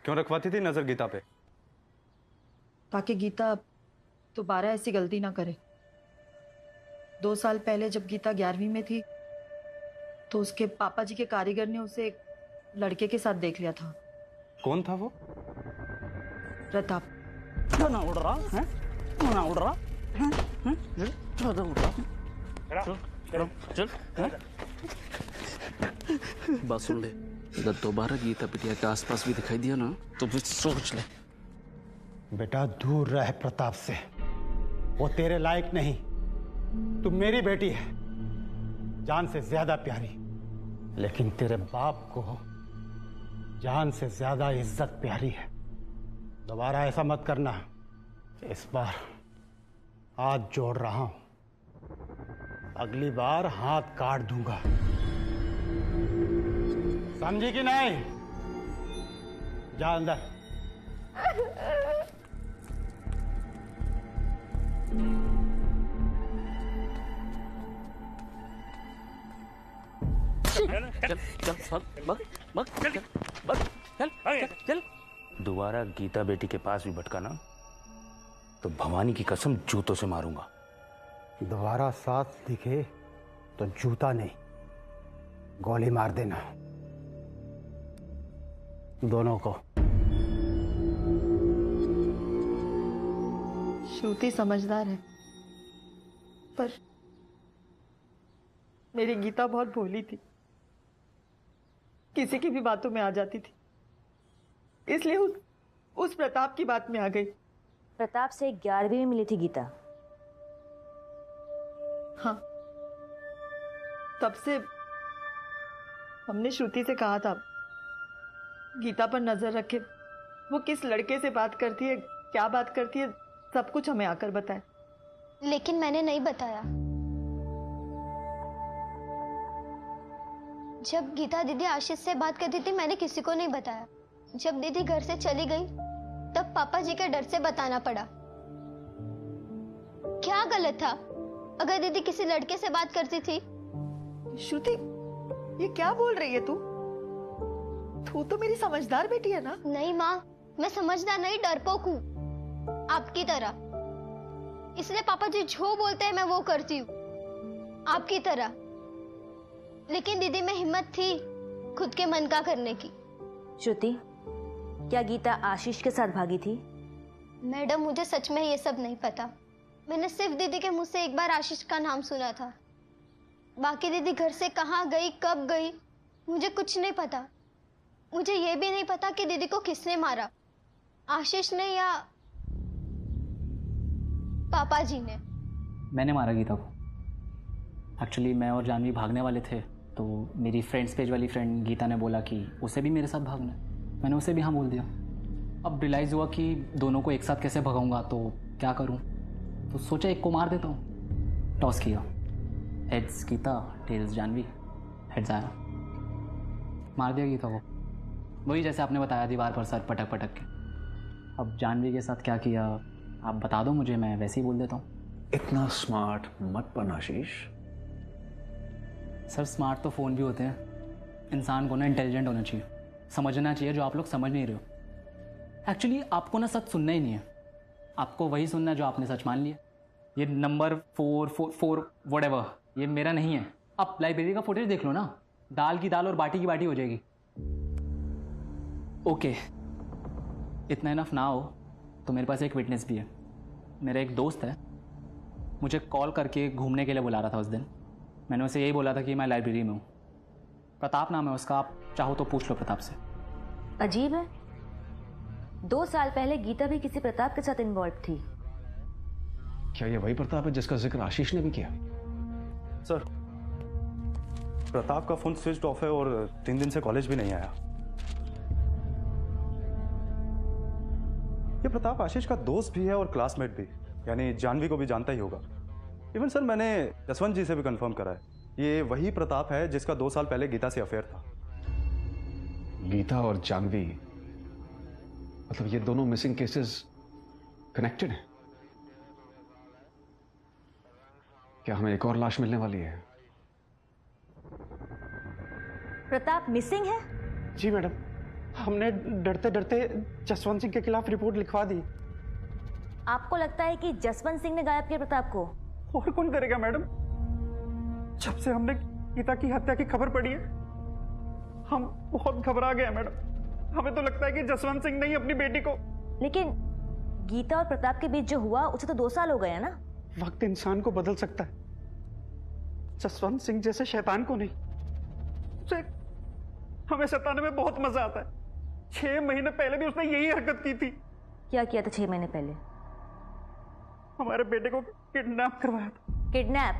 [SPEAKER 8] क्यों रखवाती थी नजर गीता पे?
[SPEAKER 5] ताकि गीता दोबारा ऐसी गलती ना करे। 2 साल पहले जब गीता 11वीं में थी तो उसके पापा जी के कारीगर ने उसे एक लड़के के साथ देख लिया था।
[SPEAKER 8] कौन था वो?
[SPEAKER 5] प्रताप।
[SPEAKER 10] ना उड़ रहा है, ना उड़ रहा है, उड़ रहा चल। बात सुन ले, अगर दोबारा गीता बिटिया के आसपास भी दिखाई दिया ना तो फिर सोच ले।
[SPEAKER 4] बेटा दूर रह प्रताप से, वो तेरे लायक नहीं। तू मेरी बेटी है, जान से ज्यादा प्यारी, लेकिन तेरे बाप को जान से ज्यादा इज्जत प्यारी है। दोबारा ऐसा मत करना। इस बार हाथ जोड़ रहा हूं, अगली बार हाथ काट दूंगा, समझी कि नहीं? जा अंदर।
[SPEAKER 9] चल। दोबारा गीता बेटी के पास भी भटका ना तो भवानी की कसम जूतों से मारूंगा।
[SPEAKER 4] दोबारा साथ दिखे तो जूता नहीं, गोली मार देना दोनों को।
[SPEAKER 5] श्रुति समझदार है, पर मेरी गीता बहुत भोली थी, किसी की भी बातों में आ जाती थी, इसलिए उस प्रताप की बात में आ गई।
[SPEAKER 11] प्रताप से 11वीं में मिली थी गीता?
[SPEAKER 5] हाँ, तब से हमने श्रुति से कहा था गीता पर नजर रखे, वो किस लड़के से बात करती है, क्या बात करती है, सब कुछ हमें आकर बताए।
[SPEAKER 6] लेकिन मैंने नहीं बताया। जब गीता दीदी आशीष से बात करती थी मैंने किसी को नहीं बताया। जब दीदी घर से चली गई तब पापा जी के डर से बताना पड़ा। क्या गलत था अगर दीदी किसी लड़के से बात करती थी?
[SPEAKER 5] श्रुति, ये क्या बोल रही है तू? तू तो मेरी समझदार बेटी है ना?
[SPEAKER 6] नहीं माँ, मैं समझदार नहीं, डरपोक हूँ आपकी तरह। इसलिए पापा जी जो बोलते हैं मैं वो करती हूँ आपकी तरह। लेकिन दीदी में हिम्मत थी खुद के मन का करने की।
[SPEAKER 11] श्रुति, क्या गीता आशीष के साथ भागी थी?
[SPEAKER 6] मैडम, मुझे सच में ये सब नहीं पता। मैंने सिर्फ दीदी के मुंह से एक बार आशीष का नाम सुना था। बाकी दीदी घर से कहाँ गई, कब गई, मुझे कुछ नहीं पता। मुझे ये भी नहीं पता कि दीदी को किसने मारा, आशीष ने या पापा जी ने।
[SPEAKER 16] मैंने मारा गीता को। एक्चुअली मैं और जानवी भागने वाले थे तो मेरी फ्रेंड्स पेज वाली फ्रेंड गीता ने बोला कि उसे भी मेरे साथ भागना है। मैंने उसे भी हाँ बोल दिया। अब रियलाइज़ हुआ कि दोनों को एक साथ कैसे भगाऊंगा, तो क्या करूं, तो सोचा एक को मार देता हूं। टॉस किया, heads Geeta, tails Jahnavi. Heads आया, मार दिया गीता को। वही जैसे आपने बताया, दीवार पर सर पटक के। अब जानवी के साथ क्या किया आप बता दो मुझे, मैं वैसे ही बोल देता हूँ।
[SPEAKER 7] इतना स्मार्ट मत बन आशीष।
[SPEAKER 16] सर स्मार्ट तो फ़ोन भी होते हैं, इंसान को ना इंटेलिजेंट होना चाहिए, समझना चाहिए जो आप लोग समझ नहीं रहे हो। एक्चुअली आपको ना सच सुनना ही नहीं है, आपको वही सुनना है जो आपने सच मान लिया। ये नंबर 444 व्हाटएवर ये मेरा नहीं है। आप लाइब्रेरी का फुटेज देख लो ना, दाल की दाल और बाटी की बाटी हो जाएगी। ओके, इतना इनफ ना हो तो मेरे पास एक विटनेस भी है। मेरा एक दोस्त है, मुझे कॉल करके घूमने के लिए बुला रहा था उस दिन। मैंने उसे यही बोला था कि मैं लाइब्रेरी में हूँ। प्रताप नाम है उसका, आप चाहो तो पूछ लो प्रताप से।
[SPEAKER 11] अजीब है, 2 साल पहले गीता भी किसी प्रताप के साथ इन्वॉल्व थी।
[SPEAKER 7] क्या ये वही प्रताप है जिसका जिक्र आशीष ने भी किया?
[SPEAKER 8] सर, प्रताप का फोन स्विच ऑफ है और 3 दिन से कॉलेज भी नहीं आया। ये प्रताप आशीष का दोस्त भी है और क्लासमेट भी, यानी जानवी को भी जानता ही होगा। इवन सर मैंने जसवंत जी से भी कंफर्म करा है, ये वही प्रताप है जिसका 2 साल पहले गीता से अफेयर था।
[SPEAKER 7] गीता और जानवी, मतलब ये दोनों मिसिंग केसेस कनेक्टेड हैं? क्या हमें एक और लाश मिलने वाली है?
[SPEAKER 11] प्रताप मिसिंग है?
[SPEAKER 4] जी मैडम, हमने डरते डरते जसवंत सिंह के खिलाफ रिपोर्ट लिखवा दी।
[SPEAKER 11] आपको लगता है कि जसवंत सिंह ने गायब किया प्रताप को?
[SPEAKER 4] और कौन करेगा मैडम? जब से हमने गीता की हत्या की खबर पड़ी है हम बहुत घबरा गए हैं मैडम। हमें तो लगता है कि जसवंत सिंह ने ही अपनी बेटी को।
[SPEAKER 11] लेकिन गीता और प्रताप के बीच जो हुआ उसे तो 2 साल हो गए हैं ना।
[SPEAKER 4] वक्त इंसान को बदल सकता है, जसवंत सिंह जैसे शैतान को नहीं। उसे हमें सताने में बहुत मजा आता है। 6 महीने पहले भी उसने यही हरकत की थी।
[SPEAKER 11] क्या किया था 6 महीने पहले?
[SPEAKER 4] हमारे बेटे को किडनैप करवाया था।
[SPEAKER 11] किडनैप?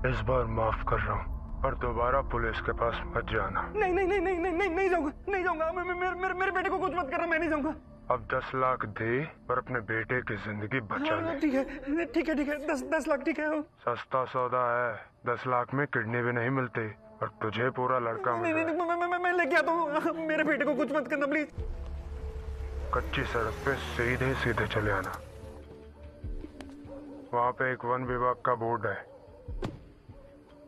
[SPEAKER 21] इस बार माफ कर रहा हूँ और दोबारा पुलिस के पास मत जाना।
[SPEAKER 4] नहीं नहीं नहीं नहीं नहीं नहीं नहीं जाऊंगा, नहीं जाऊंगा। मेरे बेटे को कुछ मत करना, मैं नहीं जाऊंगा।
[SPEAKER 21] अब 10 लाख दे और अपने बेटे की जिंदगी बचा ले।
[SPEAKER 4] ठीक है ठीक है ठीक है, 10 लाख ठीक है।
[SPEAKER 21] सस्ता सौदा है, 10 लाख में किडनी भी नहीं मिलती और तुझे पूरा लड़का
[SPEAKER 4] नहीं नहीं नहीं, मैं लेके आता हूँ। मेरे बेटे को कुछ मत करना प्लीज।
[SPEAKER 21] कच्ची सड़क पे सीधे सीधे चले आना, वहाँ पे एक वन विभाग का बोर्ड है,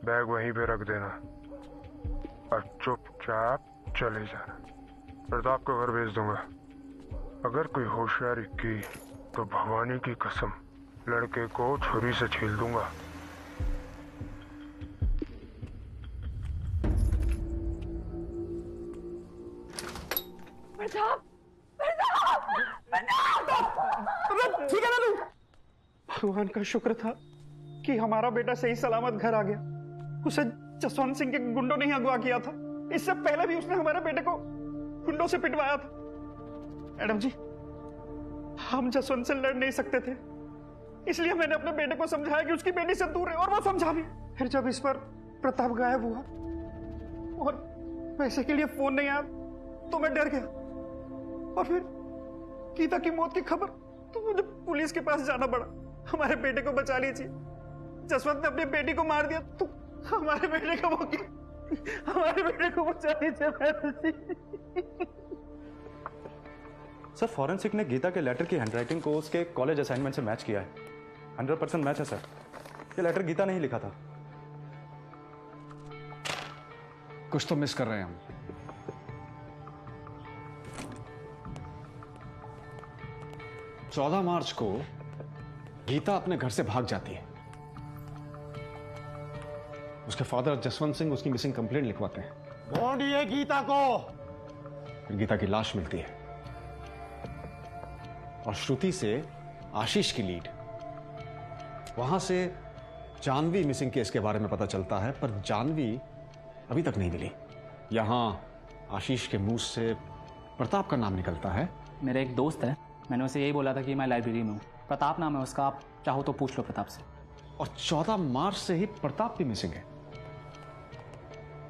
[SPEAKER 21] बैग वहीं पे रख देना और चुपचाप चले जाना। प्रताप को घर भेज दूंगा। अगर कोई होशियारी की तो भवानी की कसम लड़के को छुरी से छील दूंगा।
[SPEAKER 4] ठीक है ना तू? भगवान का शुक्र था कि हमारा बेटा सही सलामत घर आ गया। उसे जसवंत सिंह के गुंडों ने ही अगवा किया था। इससे पहले भी उसने हमारे बेटे को गुंडों से पिटवाया था। मैडम जी, हम जसवंत से लड़ नहीं सकते थे, इसलिए मैंने अपने बेटे को समझाया कि उसकी बेटी से दूर है, और वो समझा भी। फिर जब इस पर प्रताप गायब हुआ और पैसे के लिए फोन नहीं आया तो मैं डर गया, और फिर गीता की मौत की खबर, तो मुझे पुलिस के पास जाना पड़ा। हमारे बेटे को बचा लीजिए, जसवंत ने अपनी बेटी को मार दिया, तो हमारे बेटे को बचा लीजिए।
[SPEAKER 8] सर, फॉरेंसिक ने गीता के लेटर की हैंडराइटिंग को उसके कॉलेज असाइनमेंट से मैच किया है। 100% मैच है सर। ये लेटर गीता ने ही लिखा था।
[SPEAKER 7] कुछ तो मिस कर रहे हैं हम। चौदह मार्च को गीता अपने घर से भाग जाती है। उसके फादर जसवंत सिंह उसकी मिसिंग कंप्लेंट लिखवाते हैं।
[SPEAKER 4] ढूंढिए गीता को।
[SPEAKER 7] फिर गीता की लाश मिलती है और श्रुति से आशीष की लीड। वहां से जानवी मिसिंग केस के बारे में पता चलता है, पर जानवी अभी तक नहीं मिली। यहां आशीष के मुंह से प्रताप का नाम निकलता है।
[SPEAKER 16] मेरा एक दोस्त है, मैंने उसे यही बोला था कि मैं लाइब्रेरी में हूँ। प्रताप नाम है उसका, आप चाहो तो पूछ लो प्रताप से।
[SPEAKER 7] और 14 मार्च से ही प्रताप भी मिसिंग है,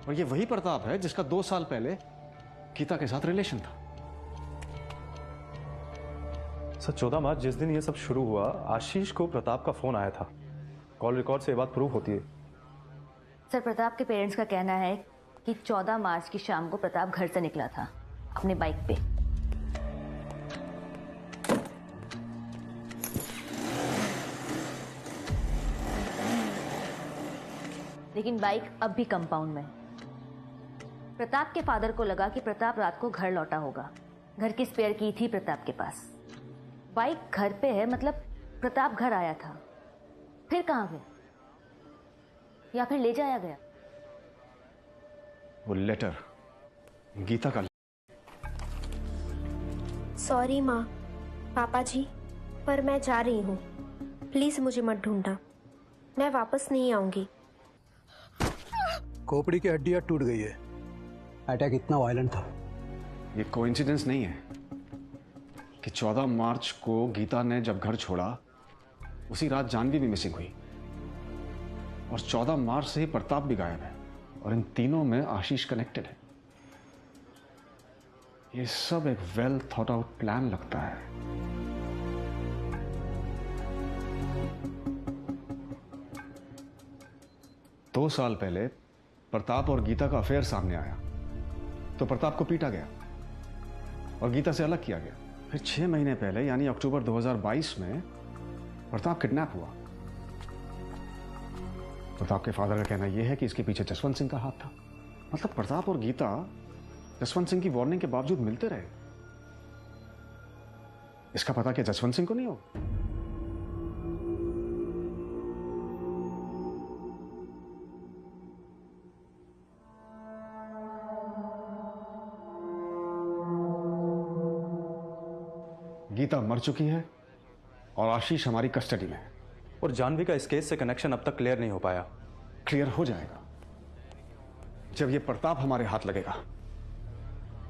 [SPEAKER 7] और ये वही प्रताप है जिसका 2 साल पहले गीता के साथ रिलेशन था।
[SPEAKER 8] सर, 14 मार्च जिस दिन ये सब शुरू हुआ, आशीष को प्रताप का फोन आया था। कॉल रिकॉर्ड से ये बात प्रूव होती है।
[SPEAKER 11] सर, प्रताप के पेरेंट्स का कहना है कि 14 मार्च की शाम को प्रताप घर से निकला था अपने बाइक पे। लेकिन बाइक अब भी कंपाउंड में है। प्रताप के फादर को लगा कि प्रताप रात को घर लौटा होगा। घर की स्पेयर की थी प्रताप के पास। बाइक घर पे है, मतलब प्रताप घर आया था। फिर कहाँ गया, या फिर ले जाया गया?
[SPEAKER 7] वो लेटर गीता का।
[SPEAKER 3] सॉरी माँ, पापा जी, पर मैं जा रही हूँ। प्लीज मुझे मत ढूंढना, मैं वापस नहीं आऊंगी।
[SPEAKER 13] खोपड़ी की हड्डियां टूट गई है। अटैक इतना वायलेंट था।
[SPEAKER 7] ये कोइंसिडेंस नहीं है कि 14 मार्च को गीता ने जब घर छोड़ा उसी रात जानवी भी मिसिंग हुई, और 14 मार्च से ही प्रताप भी गायब है, और इन तीनों में आशीष कनेक्टेड है। ये सब एक वेल थॉट आउट प्लान लगता है। दो साल पहले प्रताप और गीता का अफेयर सामने आया तो प्रताप को पीटा गया और गीता से अलग किया गया। फिर 6 महीने पहले यानी अक्टूबर 2022 में प्रताप किडनैप हुआ। प्रताप के फादर का कहना यह है कि इसके पीछे जसवंत सिंह का हाथ था। मतलब प्रताप और गीता जसवंत सिंह की वार्निंग के बावजूद मिलते रहे। इसका पता क्या जसवंत सिंह को नहीं हो? गीता मर चुकी है और आशीष हमारी कस्टडी में है।
[SPEAKER 8] और जानवी का इस केस से कनेक्शन अब तक क्लियर नहीं हो पाया।
[SPEAKER 7] क्लियर हो जाएगा जब ये प्रताप हमारे हाथ लगेगा।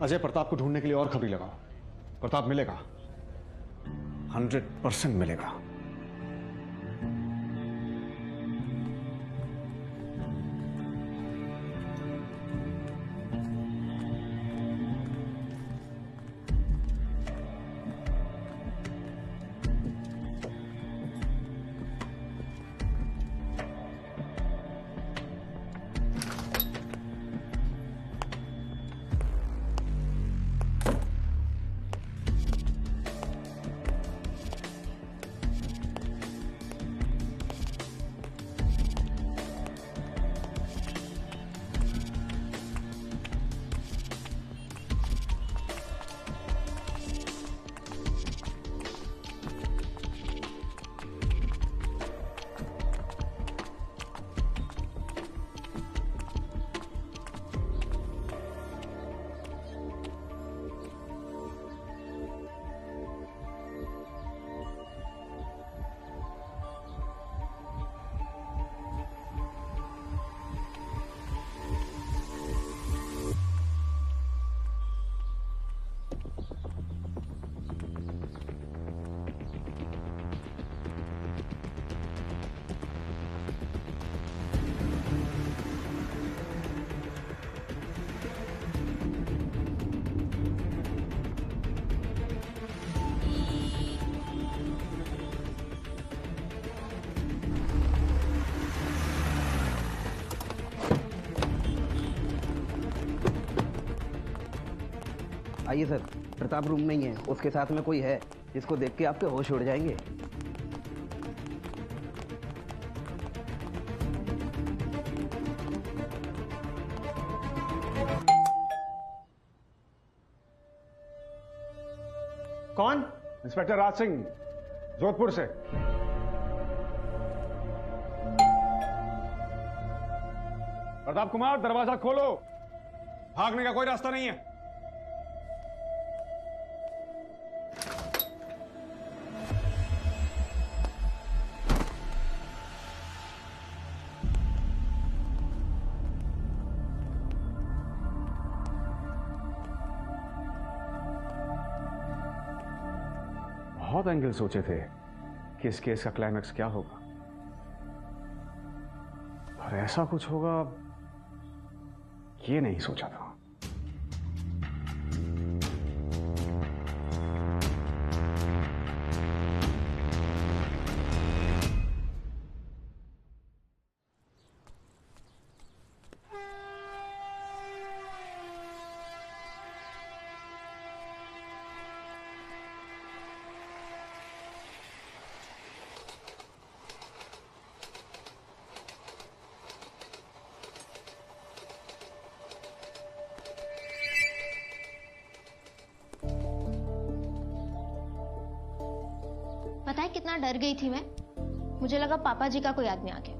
[SPEAKER 7] अजय, प्रताप को ढूंढने के लिए और खबरी लगाओ। प्रताप मिलेगा, 100% मिलेगा।
[SPEAKER 2] आइए सर, प्रताप रूम में ही है। उसके साथ में कोई है जिसको देख के आपके होश उड़ जाएंगे।
[SPEAKER 7] कौन? इंस्पेक्टर राज सिंह, जोधपुर से। प्रताप कुमार, दरवाजा खोलो, भागने का कोई रास्ता नहीं है। बहुत एंगल सोचे थे कि इस केस का क्लाइमैक्स क्या होगा, और ऐसा कुछ होगा ये नहीं सोचा था।
[SPEAKER 6] इतना डर गई थी मैं, मुझे लगा पापा जी का कोई आदमी आ गया।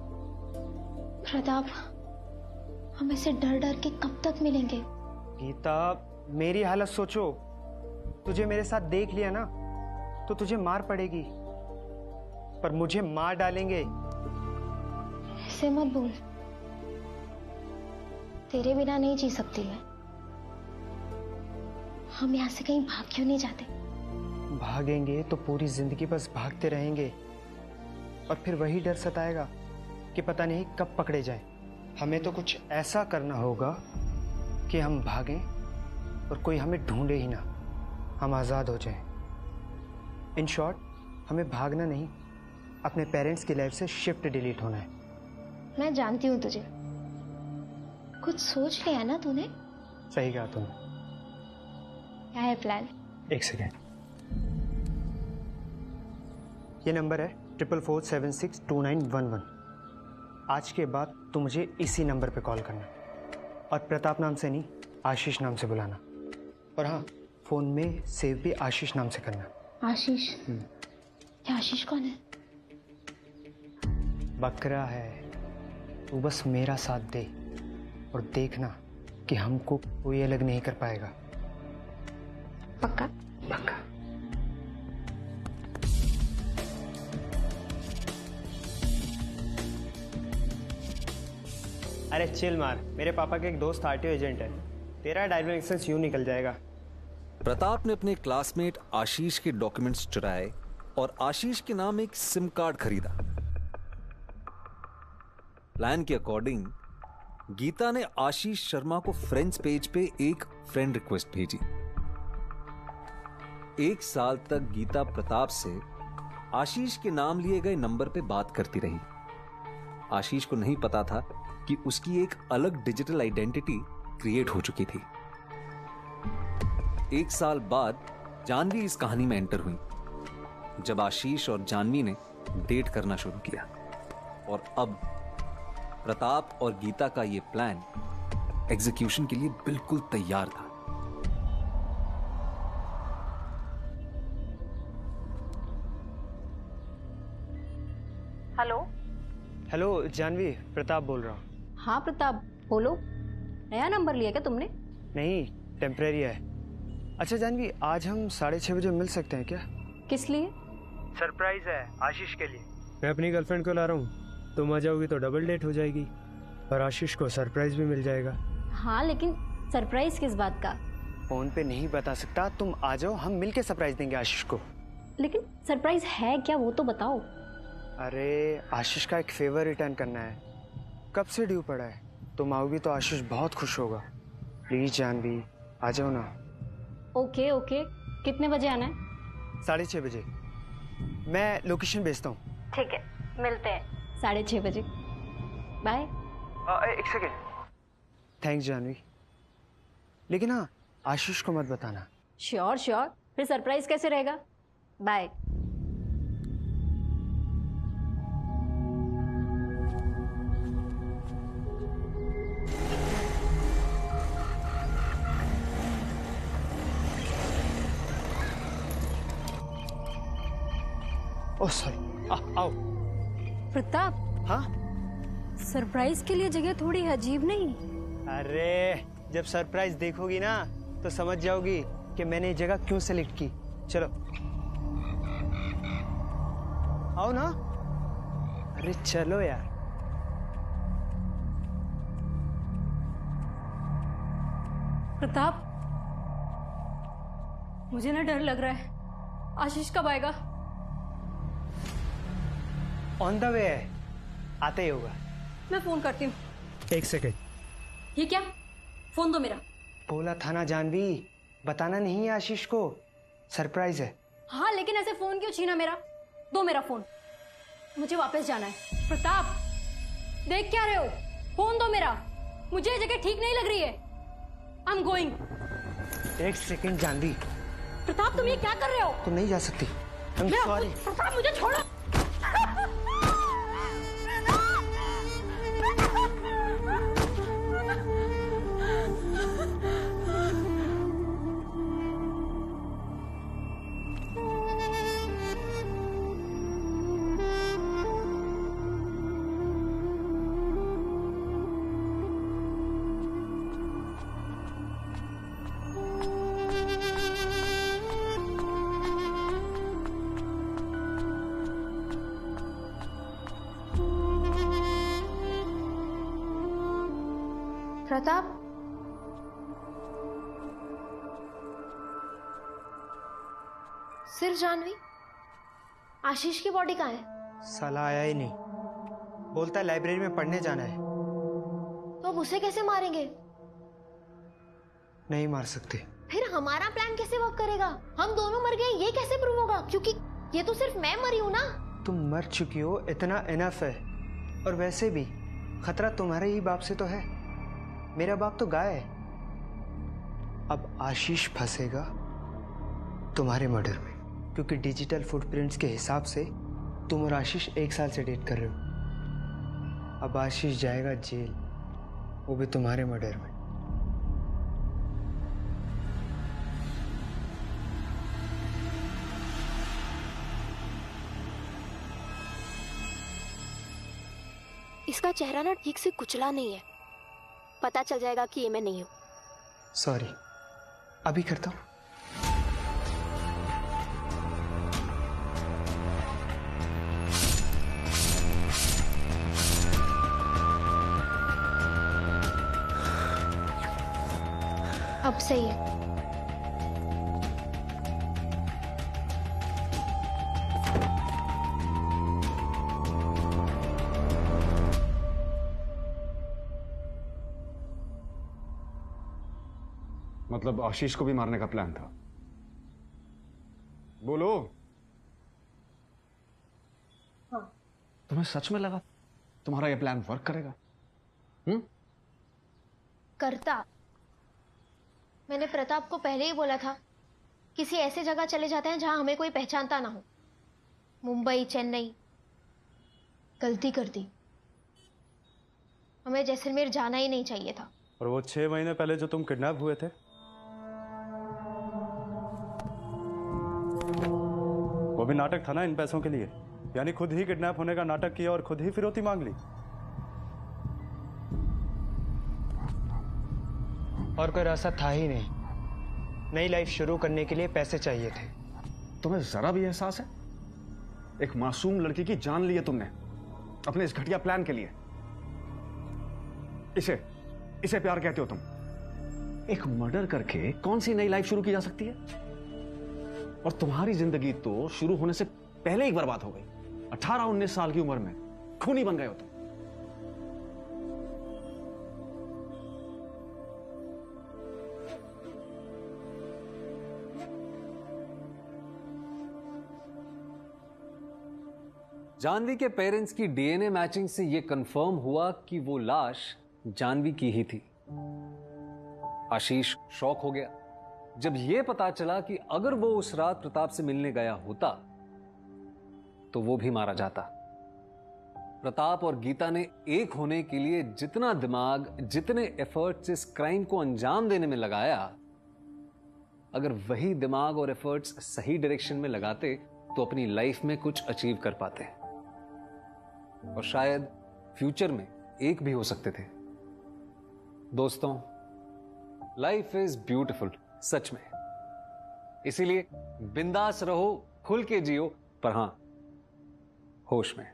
[SPEAKER 6] प्रताप, हम ऐसे डर डर के कब तक मिलेंगे?
[SPEAKER 1] गीता, मेरी हालत सोचो। तुझे मेरे साथ देख लिया ना तो तुझे मार पड़ेगी, पर मुझे मार डालेंगे।
[SPEAKER 6] ऐसे मत बोल, तेरे बिना नहीं जी सकती मैं। हम यहाँ से कहीं भाग क्यों नहीं जाते?
[SPEAKER 1] भागेंगे तो पूरी जिंदगी बस भागते रहेंगे, और फिर वही डर सताएगा कि पता नहीं कब पकड़े जाए। हमें तो कुछ ऐसा करना होगा कि हम भागें और कोई हमें ढूंढे ही ना, हम आज़ाद हो जाएं। इन शॉर्ट, हमें भागना नहीं, अपने पेरेंट्स की लाइफ से शिफ्ट डिलीट होना है।
[SPEAKER 6] मैं जानती हूँ तुझे, कुछ सोच लिया ना तूने?
[SPEAKER 1] सही कहा तुमने।
[SPEAKER 6] क्या है प्लान?
[SPEAKER 1] एक सेकेंड, ये नंबर है 4447629111। आज के बाद तू मुझे इसी नंबर पे कॉल करना, और प्रताप नाम से नहीं, आशीष नाम से बुलाना। और हाँ, फोन में सेव भी आशीष नाम से करना।
[SPEAKER 6] आशीष? ये आशीष कौन है?
[SPEAKER 1] बकरा है। तू बस मेरा साथ दे और देखना कि हमको कोई अलग नहीं कर पाएगा।
[SPEAKER 6] पक्का?
[SPEAKER 1] पक्का। अरे चिल मार, मेरे पापा के एक दोस्त आरटीओ एजेंट है, तेरा ड्राइविंग लाइसेंस यूं निकल जाएगा।
[SPEAKER 22] प्रताप ने अपने क्लासमेट आशीष के डॉक्यूमेंट्स चुराए और आशीष के नाम एक सिम कार्ड खरीदा। प्लान के अकॉर्डिंग गीता ने आशीष शर्मा को फ्रेंड्स पेज पे एक फ्रेंड रिक्वेस्ट भेजी। 1 साल तक गीता प्रताप से आशीष के नाम लिए गए नंबर पे बात करती रही। आशीष को नहीं पता था कि उसकी एक अलग डिजिटल आइडेंटिटी क्रिएट हो चुकी थी। 1 साल बाद जानवी इस कहानी में एंटर हुई, जब आशीष और जानवी ने डेट करना शुरू किया। और अब प्रताप और गीता का यह प्लान एग्जीक्यूशन के लिए बिल्कुल तैयार था।
[SPEAKER 11] हेलो।
[SPEAKER 1] हेलो जानवी, प्रताप बोल रहा हूँ।
[SPEAKER 18] हाँ प्रताप, बोलो। नया नंबर लिया क्या तुमने?
[SPEAKER 1] नहीं, टेम्परेरी है। अच्छा जानवी, आज हम 6:30 बजे मिल सकते हैं क्या?
[SPEAKER 18] किस लिए?
[SPEAKER 1] सरप्राइज है आशीष के लिए। मैं अपनी गर्लफ्रेंड को ला रहा हूँ, तुम आ जाओगी तो डबल डेट हो जाएगी और आशीष को सरप्राइज भी मिल जाएगा।
[SPEAKER 18] हाँ, लेकिन सरप्राइज किस बात का?
[SPEAKER 1] फोन पे नहीं बता सकता, तुम आ जाओ, हम मिलके सरप्राइज देंगे आशीष को।
[SPEAKER 18] लेकिन सरप्राइज है क्या, वो तो बताओ।
[SPEAKER 1] अरे आशीष का एक फेवर रिटर्न करना है, कब से ड्यू पड़ा है। तुम आओगी तो आशीष बहुत खुश होगा। प्लीज जानवी, आ जाओ ना।
[SPEAKER 18] ओके ओके, कितने बजे आना है?
[SPEAKER 1] 6:30 बजे। मैं लोकेशन भेजता हूँ।
[SPEAKER 18] ठीक है, मिलते हैं 6:30 बजे। बाय।
[SPEAKER 1] एक सेकेंड। थैंक्स जानवी, लेकिन हाँ, आशीष को मत बताना।
[SPEAKER 18] श्योर श्योर, फिर सरप्राइज कैसे रहेगा? बाय।
[SPEAKER 1] ओह सॉरी, आओ।
[SPEAKER 18] प्रताप।
[SPEAKER 1] हाँ?
[SPEAKER 18] सरप्राइज के लिए जगह थोड़ी अजीब नहीं?
[SPEAKER 1] अरे जब सरप्राइज देखोगी ना तो समझ जाओगी कि मैंने ये जगह क्यों सेलेक्ट की। चलो आओ ना। अरे चलो यार।
[SPEAKER 18] प्रताप, मुझे ना डर लग रहा है। आशीष कब आएगा?
[SPEAKER 1] ऑन द वे है, आते ही होगा।
[SPEAKER 18] मैं फोन करती हूँ।
[SPEAKER 1] एक सेकेंड।
[SPEAKER 18] ये क्या? फोन दो मेरा।
[SPEAKER 1] बोला था ना जानवी, बताना नहीं है आशीष को, सरप्राइज है।
[SPEAKER 18] हाँ, लेकिन ऐसे फोन क्यों छीना मेरा? दो मेरा फोन, मुझे वापस जाना है। प्रताप, देख क्या रहे हो? फोन दो मेरा, मुझे ये जगह ठीक नहीं लग रही है। I am going.
[SPEAKER 1] एक सेकेंड जानवी।
[SPEAKER 18] प्रताप, तुम ये क्या कर रहे हो?
[SPEAKER 1] तुम नहीं जा सकती। I'm sorry।
[SPEAKER 18] प्रताप, मुझे छोड़ो।
[SPEAKER 3] प्रताप, सिर्फ जानवी? आशीष की बॉडी कहाँ है?
[SPEAKER 1] साला आया ही नहीं, बोलता है लाइब्रेरी में पढ़ने जाना है।
[SPEAKER 3] तो अब उसे कैसे मारेंगे?
[SPEAKER 1] नहीं मार सकते।
[SPEAKER 3] फिर हमारा प्लान कैसे वर्क करेगा? हम दोनों मर गए ये कैसे प्रूव होगा? क्योंकि ये तो सिर्फ मैं मरी हूं ना।
[SPEAKER 1] तुम मर चुकी हो, इतना इनफ है। और वैसे भी खतरा तुम्हारे ही बाप से तो है। मेरा बाप तो गाय है। अब आशीष फंसेगा तुम्हारे मर्डर में, क्योंकि डिजिटल फुटप्रिंट्स के हिसाब से तुम और आशीष 1 साल से डेट कर रहे हो। अब आशीष जाएगा जेल, वो भी तुम्हारे मर्डर में।
[SPEAKER 3] इसका चेहरा ना ठीक से कुचला नहीं है, पता चल जाएगा कि ये मैं नहीं हूं।
[SPEAKER 1] सॉरी, अभी करता हूं।
[SPEAKER 3] अब सही है।
[SPEAKER 7] मतलब आशीष को भी मारने का प्लान था? बोलो।
[SPEAKER 3] हाँ।
[SPEAKER 7] तुम्हें सच में लगा तुम्हारा ये प्लान वर्क करेगा?
[SPEAKER 3] करता। मैंने प्रताप को पहले ही बोला था, किसी ऐसे जगह चले जाते हैं जहां हमें कोई पहचानता ना हो। मुंबई, चेन्नई। गलती कर दी। हमें जैसलमेर जाना ही नहीं चाहिए था।
[SPEAKER 8] और वो 6 महीने पहले जो तुम किडनैप हुए थे, वो भी नाटक था ना इन पैसों के लिए? यानी खुद ही किडनैप होने का नाटक किया और खुद ही फिरौती मांग ली।
[SPEAKER 1] और कोई रास्ता था ही नहीं। नई लाइफ शुरू करने के लिए पैसे चाहिए थे।
[SPEAKER 7] तुम्हें जरा भी एहसास है? एक मासूम लड़की की जान ली है तुमने अपने इस घटिया प्लान के लिए। इसे प्यार कहते हो तुम? एक मर्डर करके कौन सी नई लाइफ शुरू की जा सकती है? और तुम्हारी जिंदगी तो शुरू होने से पहले ही बर्बाद हो गई। 18-19 साल की उम्र में खूनी बन गए हो तुम।
[SPEAKER 22] जानवी के पेरेंट्स की डीएनए मैचिंग से यह कंफर्म हुआ कि वो लाश जानवी की ही थी। आशीष शॉक हो गया जब यह पता चला कि अगर वो उस रात प्रताप से मिलने गया होता तो वो भी मारा जाता। प्रताप और गीता ने एक होने के लिए जितना दिमाग, जितने एफर्ट्स इस क्राइम को अंजाम देने में लगाया, अगर वही दिमाग और एफर्ट्स सही डायरेक्शन में लगाते तो अपनी लाइफ में कुछ अचीव कर पाते और शायद फ्यूचर में एक भी हो सकते थे। दोस्तों, लाइफ इज ब्यूटीफुल, सच में। इसीलिए बिंदास रहो, खुल के जियो, पर हां, होश में।